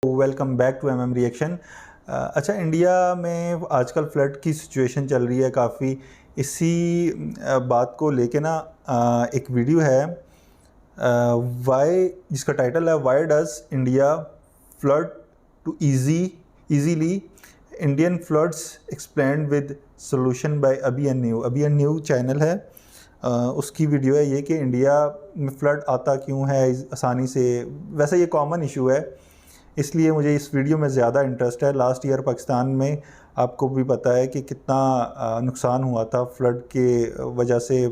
Welcome back to MM reaction. अच्छा, India में आजकल फ्लड की सिचुएशन चल रही है काफ़ी। इसी बात को लेके ना एक वीडियो है जिसका टाइटल है why does India flood too easily Indian floods explained with solution by Abhi and Niyu channel है। उसकी वीडियो है ये कि इंडिया में फ्लड आता क्यों है आसानी से। वैसे ये कॉमन इशू है, इसलिए मुझे इस वीडियो में ज़्यादा इंटरेस्ट है। लास्ट ईयर पाकिस्तान में आपको भी पता है कि कितना नुकसान हुआ था फ्लड के वजह से।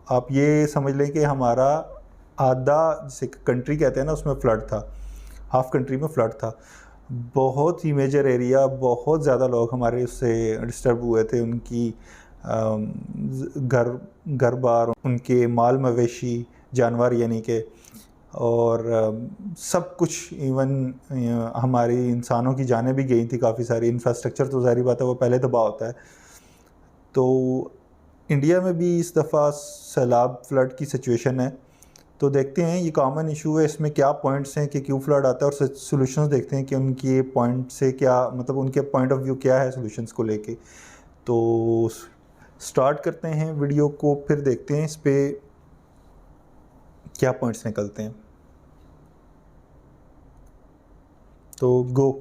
आप ये समझ लें कि हमारा आधा, जिसे कंट्री कहते हैं ना, उसमें फ्लड था, हाफ कंट्री में फ्लड था। बहुत ही मेजर एरिया, बहुत ज़्यादा लोग हमारे उससे डिस्टर्ब हुए थे। उनकी घर बार, उनके माल मवेशी, जानवर यानी कि, और सब कुछ, इवन हमारी इंसानों की जानें भी गई थी काफ़ी सारी। इंफ्रास्ट्रक्चर तो ज़ाहिर बात है वो पहले तबाह होता है। तो इंडिया में भी इस दफ़ा सैलाब फ्लड की सिचुएशन है। तो देखते हैं ये कॉमन इशू है, इसमें क्या पॉइंट्स हैं कि क्यों फ्लड आता है, और सॉल्यूशंस देखते हैं कि उनके पॉइंट से क्या, मतलब उनके पॉइंट ऑफ व्यू क्या है सॉल्यूशंस को लेके। तो स्टार्ट करते हैं वीडियो को, फिर देखते हैं इस पर क्या पॉइंट्स निकलते हैं। तो गो।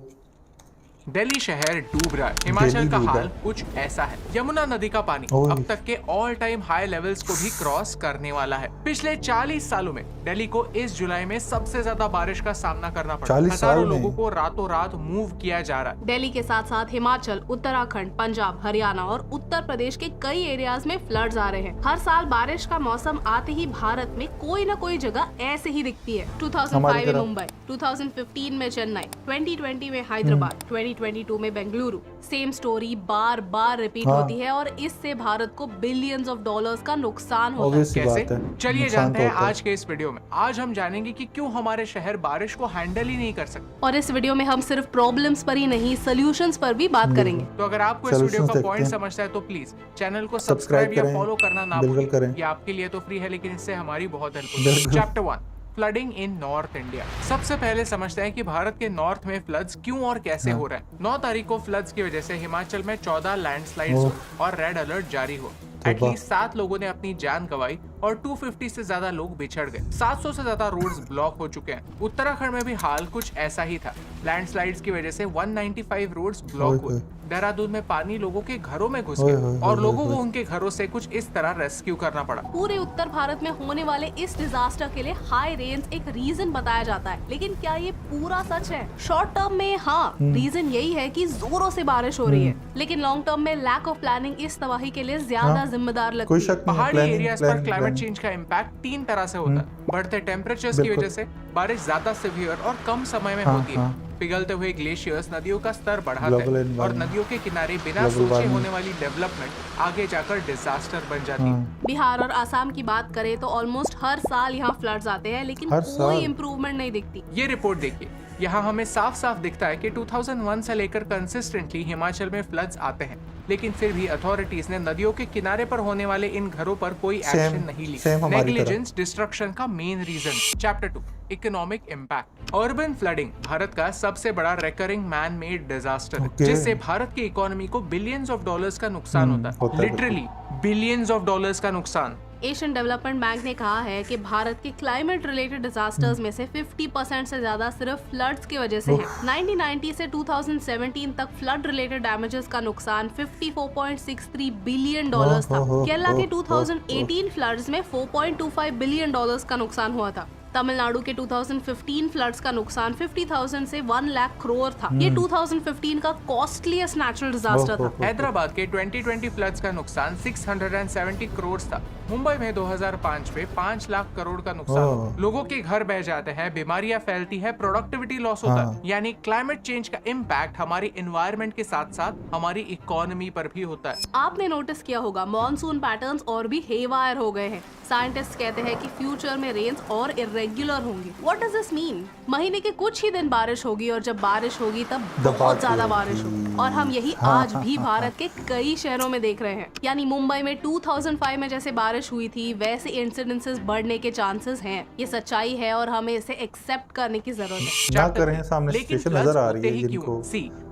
दिल्ली शहर डूब रहा है। हिमाचल का हाल कुछ ऐसा है। यमुना नदी का पानी अब तक के ऑल टाइम हाई लेवल्स को भी क्रॉस करने वाला है। पिछले 40 सालों में दिल्ली को इस जुलाई में सबसे ज्यादा बारिश का सामना करना पड़ा। हजारों लोगों को रातों रात मूव किया जा रहा है। दिल्ली के साथ साथ हिमाचल, उत्तराखंड, पंजाब, हरियाणा और उत्तर प्रदेश के कई एरियाज में फ्लड्स आ रहे हैं। हर साल बारिश का मौसम आते ही भारत में कोई न कोई जगह ऐसे ही दिखती है। 2005 में मुंबई, 2015 में चेन्नई, 2020 में हैदराबाद, 2022 में बेंगलुरु। सेम स्टोरी बार बार रिपीट होती है और इससे भारत को बिलियंस ऑफ डॉलर्स का नुकसान होता है। कैसे? चलिए जानते हैं आज के इस वीडियो में। आज हम जानेंगे कि क्यों हमारे शहर बारिश को हैंडल ही नहीं कर सकते। और इस वीडियो में हम सिर्फ प्रॉब्लम्स पर ही नहीं, सॉल्यूशंस पर भी बात करेंगे। तो अगर आपको इस वीडियो का पॉइंट समझता है तो प्लीज चैनल को सब्सक्राइब या फॉलो करना ना भूलें। ये आपके लिए तो फ्री है, लेकिन इससे हमारी बहुत हेल्प होगी। चैप्टर 1, फ्लडिंग इन नॉर्थ इंडिया। सबसे पहले समझते हैं कि भारत के नॉर्थ में फ्लड्स क्यों और कैसे हो रहे हैं। 9 तारीख को फ्लड्स की वजह से हिमाचल में 14 लैंडस्लाइड्स और रेड अलर्ट जारी हो। एटलीस्ट 7 लोगों ने अपनी जान गंवाई और 250 से ज्यादा लोग बिछड़ गए। 700 से ज्यादा रोड्स ब्लॉक हो चुके हैं। उत्तराखंड में भी हाल कुछ ऐसा ही था। लैंडस्लाइड्स की वजह से 195 रोड्स ब्लॉक हुए। देहरादून में पानी लोगों के घरों में घुस गया और लोगों को उनके घरों से कुछ इस तरह रेस्क्यू करना पड़ा। पूरे उत्तर भारत में होने वाले इस डिजास्टर के लिए हाई रेन्स एक रीजन बताया जाता है, लेकिन क्या ये पूरा सच है? शॉर्ट टर्म में हाँ, रीजन यही है कि जोरों से बारिश हो रही है, लेकिन लॉन्ग टर्म में लैक ऑफ प्लानिंग इस तबाही के लिए ज्यादा जिम्मेदार लगती है। पहाड़ी एरियाज पर क्लाइमेट चेंज का इम्पैक्ट 3 तरह से होता है। बढ़ते टेम्परेचर्स की वजह से बारिश ज्यादा सीवियर और कम समय में होती है। पिघलते हुए ग्लेशियर्स नदियों का स्तर बढ़ाते हैं और नदियों के किनारे बिना सोचे होने वाली डेवलपमेंट आगे जाकर डिजास्टर बन जाती है। बिहार और आसाम की बात करें तो ऑलमोस्ट हर साल यहाँ फ्लड्स आते हैं, लेकिन कोई इम्प्रूवमेंट नहीं दिखती। ये रिपोर्ट देखिए, यहाँ हमें साफ साफ दिखता है कि 2001 से लेकर कंसिस्टेंटली हिमाचल में फ्लड्स आते हैं, लेकिन फिर भी अथॉरिटीज ने नदियों के किनारे पर होने वाले इन घरों पर कोई एक्शन नहीं ली। नेग्लिजेंस डिस्ट्रक्शन का main reason. Chapter 2, economic impact. Urban flooding Bharat का सबसे बड़ा रिकरिंग मैन मेड डिजास्टर है, जिससे भारत की इकोनॉमी को बिलियंस ऑफ डॉलर्स का नुकसान होता है। लिटरली बिलियंस ऑफ डॉलर्स का नुकसान। एशियन डेवलपमेंट बैंक ने कहा है कि भारत के क्लाइमेट रिलेटेड डिजास्टर्स में से 50% से ज्यादा सिर्फ फ्लड्स की वजह से है। 1990 से 2017 तक फ्लड रिलेटेड डैमेजेस का नुकसान 54.63 बिलियन डॉलर्स था। केरला के 2018 फ्लड्स में 4.25 बिलियन डॉलर्स का नुकसान हुआ था। तमिलनाडु के 2015 फ्लड्स का नुकसान 50,000 से 1 लाख करोड़ था। ये 2015 का कॉस्टलीस्ट नेचुरल डिजास्टर था। हैदराबाद के 2020 फ्लड्स का नुकसान 670 करोड़ था। मुंबई में 2005 में 5 लाख करोड़ का नुकसान। लोगों के घर बह जाते हैं, बीमारियां फैलती है, प्रोडक्टिविटी लॉस होता है। यानी क्लाइमेट चेंज का इम्पैक्ट हमारी एनवायरनमेंट के साथ साथ हमारी इकोनॉमी पर भी होता है। आपने नोटिस किया होगा मॉनसून पैटर्न्स और भी हेवायर हो गए हैं। साइंटिस्ट कहते हैं कि फ्यूचर में रेन्स और इर्रेगुलर रेगुलर होंगी। What does this mean? महीने के कुछ ही दिन बारिश होगी और जब बारिश होगी तब बहुत ज्यादा बारिश होगी, और हम यही आज भी भारत के कई शहरों में देख रहे हैं। यानी मुंबई में 2005 में जैसे बारिश हुई थी वैसे इंसिडेंसेस बढ़ने के चांसेस हैं। ये सच्चाई है और हमें इसे एक्सेप्ट करने की जरूरत है। ना करें, सामने सिचुएशन नजर आ रही है जिनको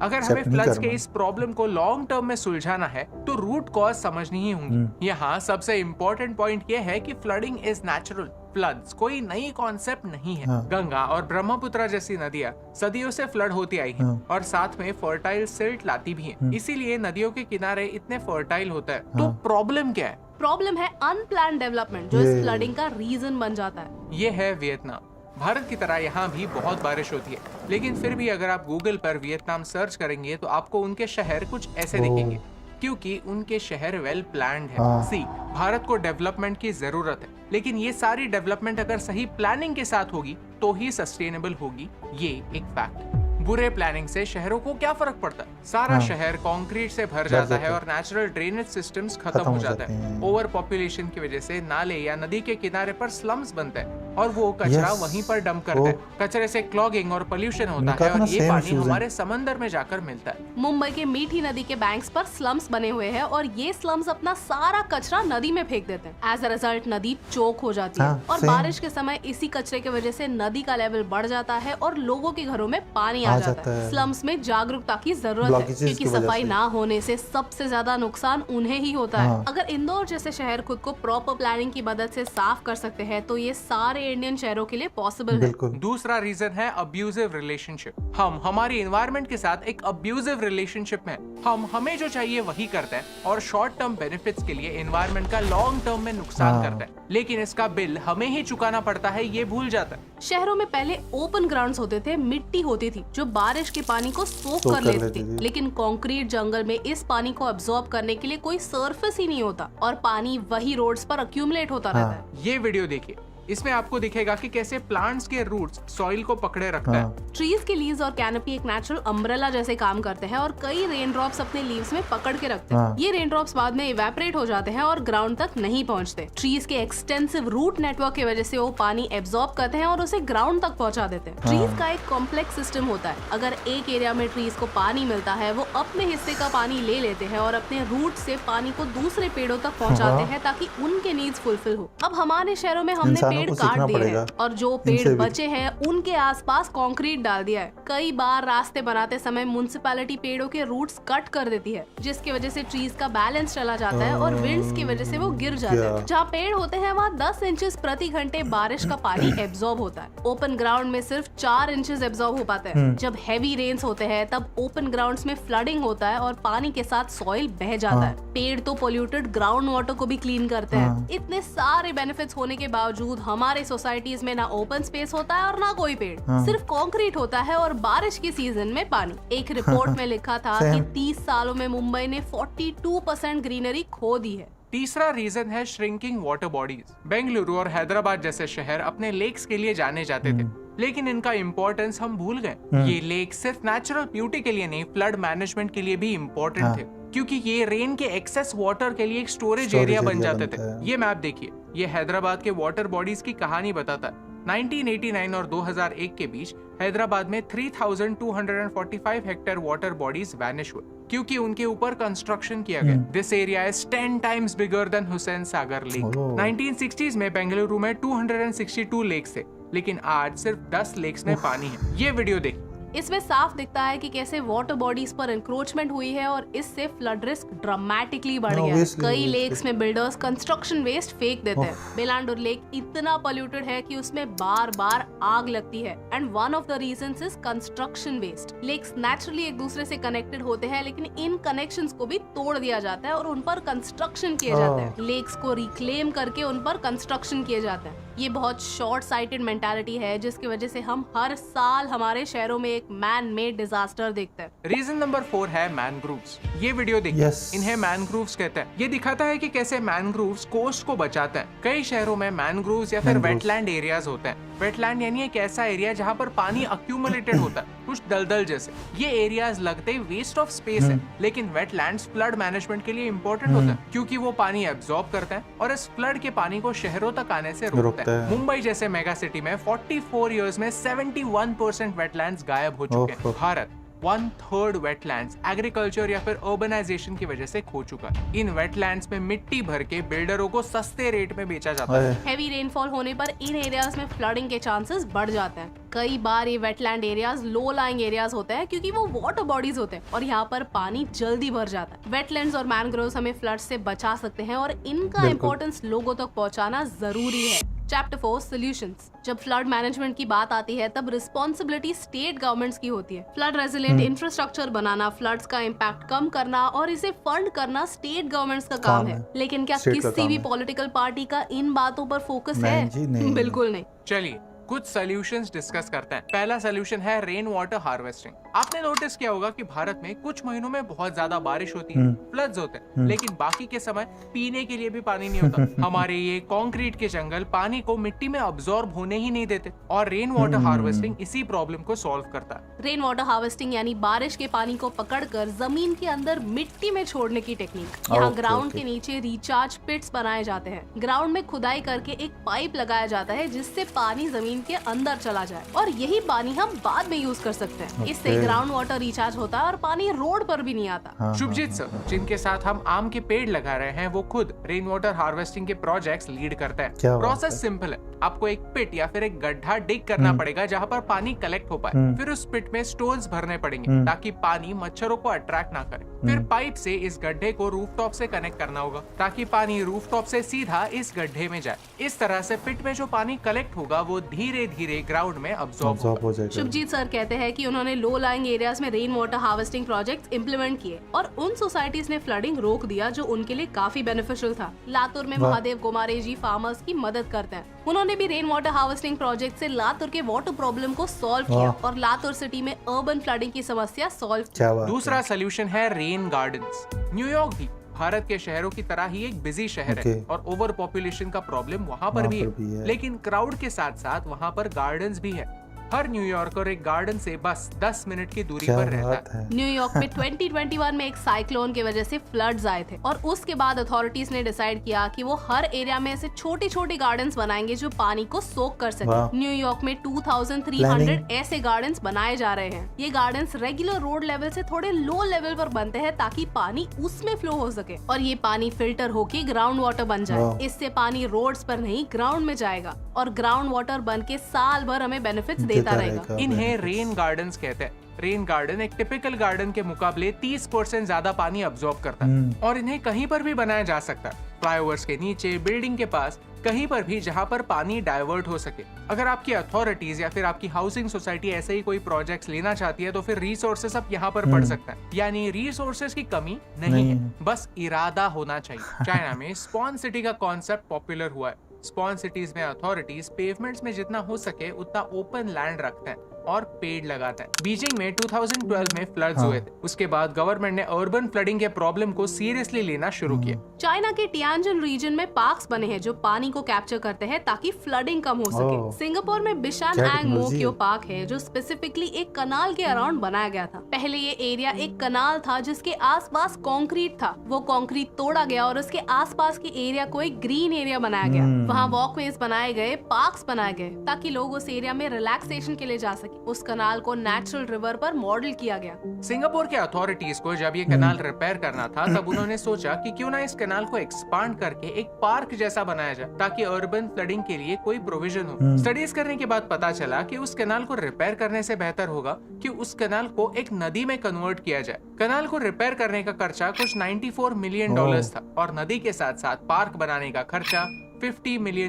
अगर हमें फ्लड्स के इस प्रॉब्लम को लॉन्ग टर्म में सुलझाना है तो रूट कॉज समझनी ही होंगी। यहाँ सबसे इम्पोर्टेंट पॉइंट ये है कि फ्लडिंग इज नेचुरल। फ्लड्स कोई नई कॉन्सेप्ट नहीं है। गंगा और ब्रह्मपुत्र जैसी नदियाँ सदियों से फ्लड होती आई हैं और साथ में फर्टाइल सिल्ट लाती भी हैं। इसीलिए नदियों के किनारे इतने फर्टाइल होता है। तो प्रॉब्लम क्या है? प्रॉब्लम है अनप्लान्ड डेवलपमेंट, जो इस फ्लडिंग का रीजन बन जाता है। ये है वियतनाम। भारत की तरह यहाँ भी बहुत बारिश होती है, लेकिन फिर भी अगर आप गूगल पर वियतनाम सर्च करेंगे तो आपको उनके शहर कुछ ऐसे दिखेंगे, क्योंकि उनके शहर वेल प्लान्ड है। भारत को डेवलपमेंट की जरूरत है, लेकिन ये सारी डेवलपमेंट अगर सही प्लानिंग के साथ होगी तो ही सस्टेनेबल होगी। ये एक फैक्ट। बुरे प्लानिंग से शहरों को क्या फर्क पड़ता है? सारा शहर कंक्रीट से भर जाता है और नेचुरल ड्रेनेज सिस्टम्स खत्म हो जाते हैं। ओवर पॉपुलेशन की वजह से नाले या नदी के किनारे पर स्लम्स बनते हैं और वो कचरा वहीं पर डंप करते हैं। कचरे से क्लॉगिंग और पोल्यूशन होता है और ये पानी हमारे समंदर में जाकर मिलता है। मुंबई के मीठी नदी के बैंक्स पर स्लम्स बने हुए हैं और ये स्लम्स अपना सारा कचरा नदी में फेंक देते हैं। एज अ रिजल्ट नदी चोक हो जाती है और बारिश के समय इसी कचरे की वजह से नदी का लेवल बढ़ जाता है और लोगों के घरों में पानी आ जाता है। स्लम्स में जागरूकता की जरूरत है, क्योंकि सफाई ना होने से सबसे ज्यादा नुकसान उन्हें ही होता है। अगर इंदौर जैसे शहर खुद को प्रॉपर प्लानिंग की मदद से साफ कर सकते हैं तो ये सारे इंडियन शहरों के लिए पॉसिबल है। दूसरा रीजन है अब्यूजिव रिलेशनशिप। हम हमारी एनवायरनमेंट के साथ एक अब्यूजिव रिलेशनशिप में हम हमें जो चाहिए वही करते हैं और शॉर्ट टर्म बेनिफिट्स के लिए एनवायरनमेंट का लॉन्ग टर्म में नुकसान करते हैं, लेकिन इसका बिल हमें ही चुकाना पड़ता है, ये भूल जाता है। शहरों में पहले ओपन ग्राउंड्स होते थे, मिट्टी होती थी जो बारिश के पानी को सोख कर लेती थी, लेकिन कंक्रीट जंगल में इस पानी को अब्सॉर्ब करने के लिए कोई सरफेस ही नहीं होता और पानी वही रोड्स पर अक्यूमुलेट होता रहता है। ये वीडियो देखिए, इसमें आपको दिखेगा कि कैसे प्लांट्स के रूट्स सॉइल को पकड़े रखता है। ट्रीज के लीव्स और कैनोपी एक नेचुरल अम्ब्रेला जैसे काम करते हैं और कई रेन ड्रॉप्स अपने लीव्स में पकड़ के रखते हैं। ये रेन ड्रॉप्स बाद में इवेपोरेट हो जाते हैं और ग्राउंड तक नहीं पहुंचते। ट्रीज के एक्सटेंसिव रूट नेटवर्क की वजह से वो पानी एब्सॉर्ब करते हैं और उसे ग्राउंड तक पहुंचा देते हैं। ट्रीज का एक कॉम्प्लेक्स सिस्टम होता है। अगर एक एरिया में ट्रीज को पानी मिलता है, वो अपने हिस्से का पानी ले लेते हैं और अपने रूट से पानी को दूसरे पेड़ों तक पहुँचाते हैं ताकि उनके नीड्स फुलफिल हो। अब हमारे शहरों में हमने पेड़ काट दिए और जो पेड़ बचे हैं उनके आसपास कंक्रीट डाल दिया है। कई बार रास्ते बनाते समय म्युनिसिपैलिटी पेड़ों के रूट्स कट कर देती है, जिसकी वजह से ट्रीज का बैलेंस चला जाता है और विंड्स की वजह से वो गिर जाते हैं। जहाँ पेड़ होते हैं वहाँ 10 इंचेस प्रति घंटे बारिश का पानी एब्सॉर्ब होता है। ओपन ग्राउंड में सिर्फ 4 इंचेस एब्सॉर्ब हो पाता है। जब हैवी रेन्स होते हैं तब ओपन ग्राउंड्स में फ्लडिंग होता है और पानी के साथ सॉइल बह जाता है। पेड़ तो पोल्यूटेड ग्राउंड वाटर को भी क्लीन करते हैं। इतने सारे बेनिफिट्स होने के बावजूद हमारे सोसाइटीज में ना ओपन स्पेस होता है और ना कोई पेड़, सिर्फ कंक्रीट होता है और बारिश की सीजन में पानी। एक रिपोर्ट में लिखा था कि 30 सालों में मुंबई ने 42% ग्रीनरी खो दी है। तीसरा रीजन है श्रिंकिंग वाटर बॉडीज। बेंगलुरु और हैदराबाद जैसे शहर अपने लेक्स के लिए जाने जाते थे, लेकिन इनका इम्पोर्टेंस हम भूल गए। ये लेक सिर्फ नेचुरल ब्यूटी के लिए नहीं, फ्लड मैनेजमेंट के लिए भी इम्पोर्टेंट थे, क्योंकि ये रेन के एक्सेस वाटर के लिए एक स्टोरेज एरिया बन जाते थे। ये मैप देखिए, ये हैदराबाद के वाटर बॉडीज की कहानी बताता है। 1989 और 2001 के बीच हैदराबाद में 3245 हेक्टेयर वाटर बॉडीज वैनिश हुए क्योंकि उनके ऊपर कंस्ट्रक्शन किया गया। This area is 10 times bigger than Hussain Sagar lake. 1960s में बेंगलुरु में 262 लेक्स थे, लेकिन आज सिर्फ 10 लेक्स में पानी है। ये वीडियो देखिए, इसमें साफ दिखता है कि कैसे वाटर बॉडीज पर एंक्रोचमेंट हुई है और इससे फ्लड रिस्क ड्रामेटिकली बढ़ गया। कई लेक्स में बिल्डर्स कंस्ट्रक्शन वेस्ट फेंक देते हैं। बेलांडुर लेक इतना पोल्यूटेड है कि उसमें बार बार आग लगती है and one of the reasons is construction waste. Lakes naturally एक दूसरे से कनेक्टेड होते हैं, लेकिन इन कनेक्शंस को भी तोड़ दिया जाता है और उन पर कंस्ट्रक्शन किए जाते हैं। लेक्स को रिक्लेम करके उन पर कंस्ट्रक्शन किए जाते हैं। ये बहुत शॉर्ट साइटेड मेंटालिटी है, जिसकी वजह से हम हर साल हमारे शहरों में एक मैन मेड डिजास्टर देखते हैं। रीजन नंबर 4 है मैनग्रोव्स। ये वीडियो देखिए, इन्हें मैनग्रोव्स कहते हैं। ये दिखाता है कि कैसे मैनग्रोव्स कोस्ट को बचाते हैं। कई शहरों में मैनग्रोव्स या फिर वेटलैंड एरियाज होते हैं। वेटलैंड यानी एक ऐसा एरिया जहाँ पर पानी अक्यूमुलेटेड होता है। कुछ दलदल जैसे। ये एरियाज लगते ही वेस्ट ऑफ स्पेस है, लेकिन वेटलैंड्स फ्लड मैनेजमेंट के लिए इम्पोर्टेंट होता है, क्योंकि वो पानी एब्जॉर्ब करता है और इस फ्लड के पानी को शहरों तक आने से रोकता है। मुंबई जैसे मेगा सिटी में 44 इयर्स में 71% वेटलैंड्स गायब हो चुके हैं। भारत 1/3 वेटलैंड्स एग्रीकल्चर या फिर अर्बनाइजेशन की वजह से खो चुका है। इन वेटलैंड्स में मिट्टी भर के बिल्डरों को सस्ते रेट में बेचा जाता है। हेवी रेनफॉल होने पर इन एरियाज में फ्लडिंग के चांसेस बढ़ जाते हैं। कई बार ये wetland areas low lying areas होते हैं, क्योंकि वो वाटर बॉडीज होते हैं और यहाँ पर पानी जल्दी भर जाता है। वेटलैंड्स और मैनग्रोव्स हमें फ्लड से बचा सकते हैं और इनका इम्पोर्टेंस लोगों तक पहुँचाना जरूरी है। Chapter 4 solutions. जब फ्लड मैनेजमेंट की बात आती है तब रिस्पॉन्सिबिलिटी स्टेट गवर्नमेंट्स की होती है। फ्लड रेजिलेंट इंफ्रास्ट्रक्चर बनाना, फ्लड्स का इम्पैक्ट कम करना और इसे फंड करना स्टेट गवर्नमेंट्स का काम है। लेकिन क्या किसी भी पॉलिटिकल पार्टी का इन बातों पर फोकस है? बिल्कुल नहीं। चलिए कुछ सॉल्यूशंस डिस्कस करते हैं। पहला सॉल्यूशन है रेन वाटर हार्वेस्टिंग। आपने नोटिस किया होगा कि भारत में कुछ महीनों में बहुत ज्यादा बारिश होती है, फ्लड्स होते हैं, लेकिन बाकी के समय पीने के लिए भी पानी नहीं होता। हमारे ये कंक्रीट के जंगल पानी को मिट्टी में अब्सॉर्ब होने ही नहीं देते और रेन वाटर हार्वेस्टिंग इसी प्रॉब्लम को सॉल्व करता है। रेन वाटर हार्वेस्टिंग यानी बारिश के पानी को पकड़कर जमीन के अंदर मिट्टी में छोड़ने की टेक्निक। यहाँ ग्राउंड के नीचे रिचार्ज पिट्स बनाए जाते हैं। ग्राउंड में खुदाई करके एक पाइप लगाया जाता है जिससे पानी जमीन के अंदर चला जाए और यही पानी हम बाद में यूज कर सकते हैं। इससे ग्राउंड वाटर रिचार्ज होता है और पानी रोड पर भी नहीं आता। शुभजीत सर, जिनके साथ हम आम के पेड़ लगा रहे हैं, वो खुद रेन वाटर हार्वेस्टिंग के प्रोजेक्ट्स लीड करते हैं। प्रोसेस सिंपल है। आपको एक पिट या फिर एक गड्ढा डिग करना पड़ेगा जहाँ पर पानी कलेक्ट हो पाए। फिर उस पिट में स्टोन्स भरने पड़ेंगे ताकि पानी मच्छरों को अट्रैक्ट ना करे। फिर पाइप से इस गड्ढे को रूफटॉप से कनेक्ट करना होगा ताकि पानी रूफटॉप से सीधा इस गड्ढे में जाए। इस तरह से पिट में जो पानी कलेक्ट होगा वो धीरे धीरे ग्राउंड में अब्सॉर्ब हो जाएगा। शुभजीत सर कहते हैं कि उन्होंने लो लाइंग एरियाज में rain water harvesting projects implement किए और उन सोसाइटीज ने फ्लडिंग रोक दिया जो उनके लिए काफी बेनिफिशियल था। लातूर में महादेव गोमारे जी फार्मर्स की मदद करते हैं। उन्होंने भी रेन वाटर हार्वेस्टिंग प्रोजेक्ट से लातूर के वाटर प्रॉब्लम को सॉल्व किया और लातूर सिटी में अर्बन फ्लडिंग की समस्या सॉल्व की। दूसरा सोल्यूशन है रेन गार्डन्स। न्यूयॉर्क भी भारत के शहरों की तरह ही एक बिजी शहर है और ओवर पॉपुलेशन का प्रॉब्लम वहाँ पर भी है। लेकिन क्राउड के साथ साथ वहाँ पर गार्डन्स भी है। हर न्यूयॉर्कर एक गार्डन से बस 10 मिनट की दूरी पर रहता है। न्यूयॉर्क में 2021 में एक साइक्लोन की वजह से फ्लड्स आए थे और उसके बाद अथॉरिटीज ने डिसाइड किया कि वो हर एरिया में ऐसे छोटे छोटे गार्डन्स बनाएंगे जो पानी को सोक कर सके। न्यूयॉर्क में 2300 ऐसे गार्डन्स बनाए जा रहे हैं। ये गार्डन्स रेगुलर रोड लेवल से थोड़े लो लेवल पर बनते हैं ताकि पानी उसमें फ्लो हो सके और ये पानी फिल्टर होके ग्राउंड वाटर बन जाए। इससे पानी रोड्स पर नहीं ग्राउंड में जाएगा और ग्राउंड वाटर बन के साल भर हमें बेनिफिट्स देता रहेगा। इन्हें रेन गार्डन्स कहते हैं। रेन गार्डन एक टिपिकल गार्डन के मुकाबले 30% ज्यादा पानी अब्सॉर्ब करता है और इन्हें कहीं पर भी बनाया जा सकता है। फ्लाईओवर्स के नीचे, बिल्डिंग के पास, कहीं पर भी जहाँ पर पानी डाइवर्ट हो सके। अगर आपकी अथॉरिटीज या फिर आपकी हाउसिंग सोसाइटी ऐसे ही कोई प्रोजेक्ट्स लेना चाहती है तो फिर रिसोर्सेस अब यहाँ पर बढ़ सकता है। यानी रिसोर्सेस की कमी नहीं है, बस इरादा होना चाहिए। चाइना में स्पॉन सिटी का कॉन्सेप्ट पॉपुलर हुआ है। स्पॉन सिटीज में अथॉरिटीज पेवमेंट्स में जितना हो सके उतना ओपन लैंड रखते हैं और पेड़ लगाते हैं। बीजिंग में 2012 में फ्लड्स हुए थे। उसके बाद गवर्नमेंट ने अर्बन फ्लडिंग के प्रॉब्लम को सीरियसली लेना शुरू किया। चाइना के टियानजिन रीजन में पार्क्स बने हैं जो पानी को कैप्चर करते हैं ताकि फ्लडिंग कम हो सके। सिंगापुर में बिशान एंग मोक्यो पार्क है जो स्पेसिफिकली एक कनाल के अराउंड बनाया गया था। पहले ये एरिया एक कनाल था जिसके आसपास कंक्रीट था। वो कंक्रीट तोड़ा गया और उसके आसपास के एरिया को एक ग्रीन एरिया बनाया गया। वहाँ वॉकवेज बनाए गए, पार्क्स बनाए गए ताकि लोग उस एरिया में रिलैक्सेशन के लिए जा सके। उस कनाल को नेचुरल रिवर पर मॉडल किया गया। सिंगापुर के अथॉरिटीज को जब ये कनाल रिपेयर करना था तब उन्होंने सोचा कि क्यों ना इस कनाल को एक्सपांड करके एक पार्क जैसा बनाया जाए ताकि अर्बन फ्लडिंग के लिए कोई प्रोविजन हो। स्टडीज करने के बाद पता चला कि उस कनाल को रिपेयर करने से बेहतर होगा कि उस कनाल को एक नदी में कन्वर्ट किया जाए। कनाल को रिपेयर करने का खर्चा कुछ $94 मिलियन था और नदी के साथ साथ पार्क बनाने का खर्चा $50 मिलियन।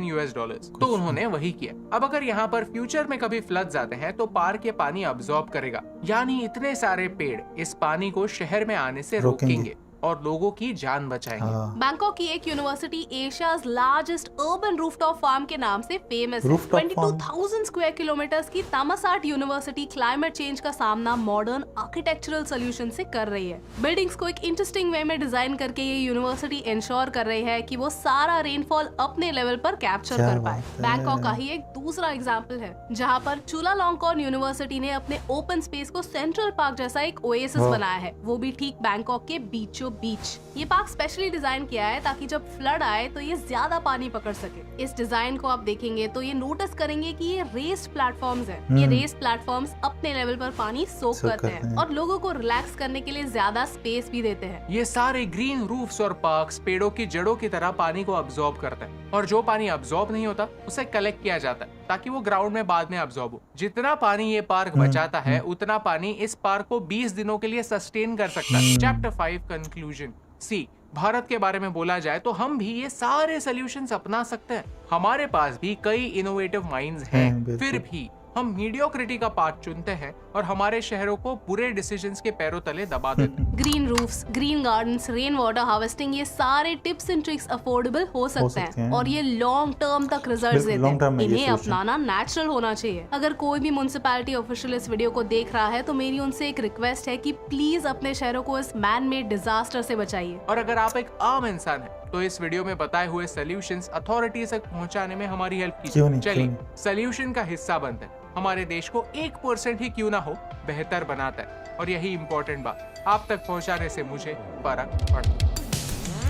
तो उन्होंने वही किया। अब अगर यहाँ पर फ्यूचर में कभी फ्लड्स आते हैं तो पार्क के पानी अब्सॉर्ब करेगा, यानी इतने सारे पेड़ इस पानी को शहर में आने से रोकेंगे और लोगों की जान बचाएंगे। बैंकॉक की एक university Asia's largest urban rooftop farm के नाम से फेमस है। 22,000 स्क्वायर किलोमीटर्स की तामासाट यूनिवर्सिटी क्लाइमेट चेंज का सामना मॉडर्न आर्किटेक्चरल सोल्यूशन से कर रही है। बिल्डिंग्स को एक इंटरेस्टिंग वे में डिजाइन करके ये यूनिवर्सिटी इंश्योर कर रही है कि वो सारा रेनफॉल अपने लेवल पर कैप्चर कर पाए। बैंकॉक का ही एक दूसरा एग्जाम्पल है जहाँ पर चुलालॉन्गकॉर्न यूनिवर्सिटी ने अपने ओपन स्पेस को सेंट्रल पार्क जैसा एक ओएसिस बनाया है, वो भी ठीक बैंकॉक के बीचों बीच। ये पार्क स्पेशली डिजाइन किया है ताकि जब फ्लड आए तो ये ज्यादा पानी पकड़ सके। इस डिजाइन को आप देखेंगे तो ये नोटिस करेंगे कि ये रेस्ड प्लेटफॉर्म्स हैं। ये रेस्ड प्लेटफॉर्म्स अपने लेवल पर पानी सोक करते हैं और लोगों को रिलैक्स करने के लिए ज्यादा स्पेस भी देते हैं। ये सारे ग्रीन रूफ्स और पार्क्स पेड़ों की जड़ों की तरह पानी को अब्सॉर्ब करते हैं और जो पानी अब्सॉर्ब नहीं होता उसे कलेक्ट किया जाता है ताकि वो ग्राउंड में बाद में अब्सॉर्ब हो। जितना पानी ये पार्क बचाता है उतना पानी इस पार्क को 20 दिनों के लिए सस्टेन कर सकता है। Chapter 5 conclusion. सी, भारत के बारे में बोला जाए तो हम भी ये सारे सॉल्यूशंस अपना सकते हैं। हमारे पास भी कई इनोवेटिव माइंड्स हैं, फिर भी हम मीडियोक्रिटी का पाथ चुनते हैं और हमारे शहरों को बुरे डिसीजंस के पैरों तले दबा देते हैं। Green roofs, green gardens, rain water harvesting, ये सारे टिप्स एंड ट्रिक्स अफोर्डेबल हो सकते हैं और ये लॉन्ग टर्म तक रिजल्ट्स देते हैं। इन्हें अपनाना नेचुरल होना चाहिए। अगर कोई भी म्युनिसिपैलिटी ऑफिशियल इस वीडियो को देख रहा है तो मेरी उनसे एक रिक्वेस्ट है कि प्लीज अपने शहरों को इस मैन मेड डिजास्टर से बचाइए। और अगर आप एक आम इंसान है तो इस वीडियो में बताए हुए सॉल्यूशंस अथॉरिटीज तक पहुंचाने में हमारी हेल्प कीजिए। चलिए सॉल्यूशन का हिस्सा बनते हैं। हमारे देश को 1% ही क्यों ना हो बेहतर बनाता है और यही इम्पोर्टेंट बात आप तक पहुंचाने से मुझे फर्क पड़ता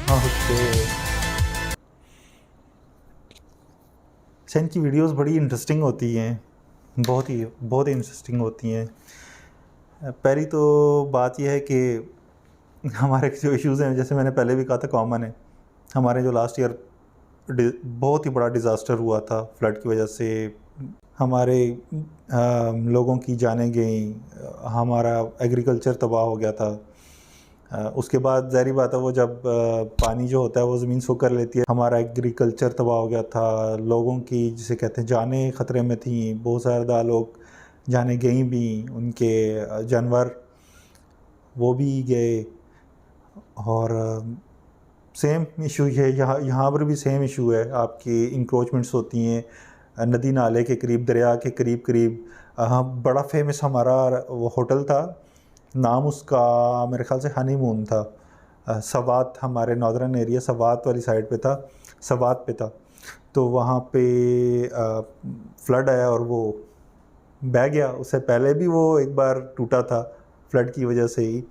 है। सेन की वीडियोस बड़ी इंटरेस्टिंग होती हैं, बहुत ही इंटरेस्टिंग होती हैं। पहली तो बात यह है कि हमारे जो इश्यूज़ हैं, जैसे मैंने पहले भी कहा था, कॉमन है। हमारे जो लास्ट ईयर बहुत ही बड़ा डिज़ास्टर हुआ था फ्लड की वजह से, हमारे लोगों की जानें गई, हमारा एग्रीकल्चर तबाह हो गया था। उसके बाद ज़ाहिर बात है वो जब पानी जो होता है वो ज़मीन सोख कर लेती है, हमारा एग्रीकल्चर तबाह हो गया था। लोगों की जिसे कहते हैं जानें ख़तरे में थी, बहुत ज़्यादा लोग जानें गई भी, उनके जानवर वो भी गए। और सेम इशू है यहाँ पर भी सेम इशू है। आपकी इंक्रोचमेंट्स होती हैं नदी नाले के करीब, दरिया के करीब। हाँ, बड़ा फेमस हमारा वो होटल था, नाम उसका मेरे ख्याल से हनीमून था। सवात, हमारे नॉर्दर्न एरिया सवात वाली साइड पे था, सवात पे था। तो वहाँ पे फ्लड आया और वो बह गया। उससे पहले भी वो एक बार टूटा था फ्लड की वजह से ही।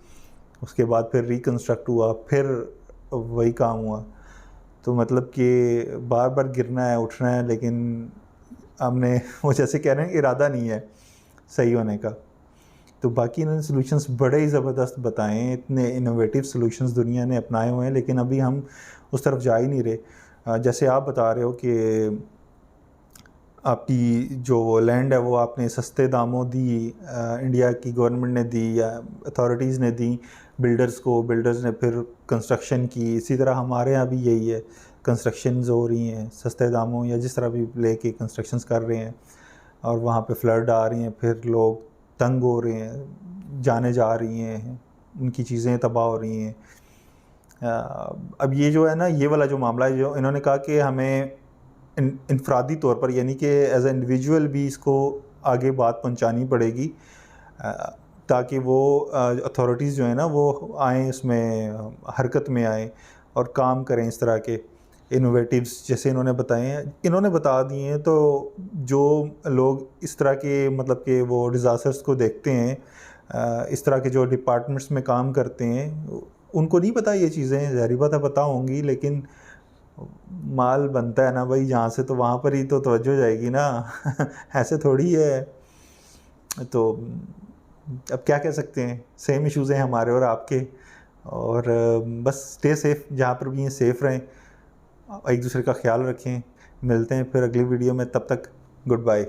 उसके बाद फिर रिकन्स्ट्रक्ट हुआ, फिर वही काम हुआ। तो मतलब कि बार बार गिरना है, उठना है, लेकिन हमने वो जैसे कह रहे हैं इरादा नहीं है सही होने का। तो बाकी इन्होंने सॉल्यूशंस बड़े ही ज़बरदस्त बताए, इतने इनोवेटिव सॉल्यूशंस दुनिया ने अपनाए हुए हैं, लेकिन अभी हम उस तरफ जा ही नहीं रहे। जैसे आप बता रहे हो कि आपकी जो लैंड है वो आपने सस्ते दामों दी, इंडिया की गवर्नमेंट ने दी या अथॉरिटीज़ ने दी बिल्डर्स को, बिल्डर्स ने फिर कंस्ट्रक्शन की। इसी तरह हमारे यहाँ भी यही है, कंस्ट्रक्शंस हो रही हैं सस्ते दामों या जिस तरह भी लेके कंस्ट्रक्शंस कर रहे हैं, और वहाँ पे फ्लड आ रही हैं, फिर लोग तंग हो रहे हैं, जाने जा रही हैं, उनकी चीज़ें तबाह हो रही हैं। अब ये जो है ना, ये वाला जो मामला है, जो इन्होंने कहा कि हमें इनफरादी तौर पर, यानी कि एज ए इंडिविजुअल भी इसको आगे बात पहुंचानी पड़ेगी, ताकि वो अथॉरिटीज़ जो है ना वो आएँ, इसमें हरकत में आएँ और काम करें इस तरह के इनोवेटिव्स जैसे इन्होंने बताए हैं, इन्होंने बता दिए हैं। तो जो लोग इस तरह के मतलब कि वो डिज़ास्टर्स को देखते हैं, इस तरह के जो डिपार्टमेंट्स में काम करते हैं, उनको नहीं पता ये चीज़ें, ज़ाहिर बात है पता होंगी, लेकिन माल बनता है ना भाई, जहाँ से तो वहाँ पर ही तो तवज्जो जाएगी ना ऐसे थोड़ी है। तो अब क्या कह सकते हैं, सेम इश्यूज़ हैं हमारे और आपके, और बस स्टे सेफ, जहाँ पर भी हैं सेफ़ रहें, एक दूसरे का ख्याल रखें। मिलते हैं फिर अगली वीडियो में, तब तक गुड बाय।